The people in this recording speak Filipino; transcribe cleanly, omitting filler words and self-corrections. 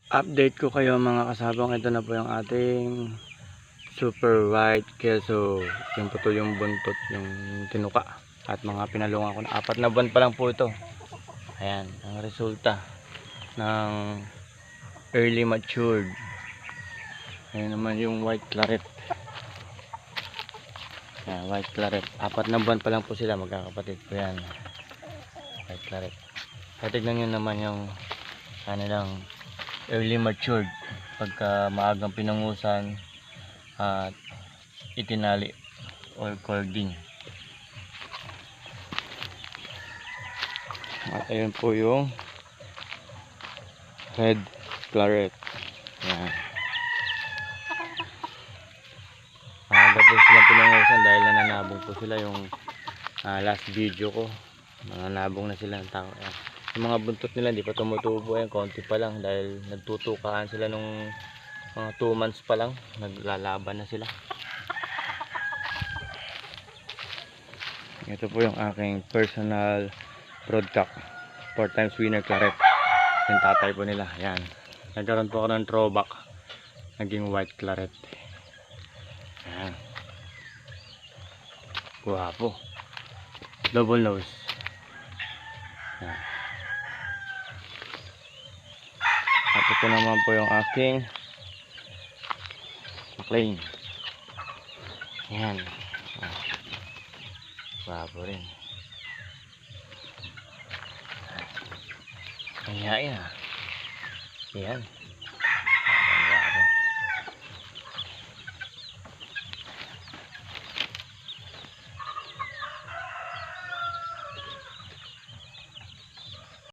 Update ko kayo mga kasabang, ito na po yung ating super white keso. Yung po yung buntot, yung tinuka at mga pinalungan ko na 4 na buwan pa lang po ito. Ayan ang resulta ng early matured. Ayan naman yung white claret. Ayan, white claret, 4 na buwan pa lang po sila, magkakapatid po yan. White claret. Tignan nyo naman yung kanilang early matured pagka maagang pinangusan at itinali or cording. At ayun po yung red claret. Yan. Maaga po silang pinangusan dahil nananabong po sila. Yung last video ko, nananabong na sila ng tao. Yan. Yung mga buntot nila hindi pa tumutubo, yan konti pa lang dahil nagtutukaan sila nung mga 2 months pa lang, naglalaban na sila. Ito po yung aking personal product, 4 times winner claret. Yung tatay po nila, yan. Nagkaroon po ako ng throwback, naging white claret. Yan. Guwapo, double nose. Yan. At ito naman po yung aking plain. Yan. Guwapo rin. Ayan. Yan.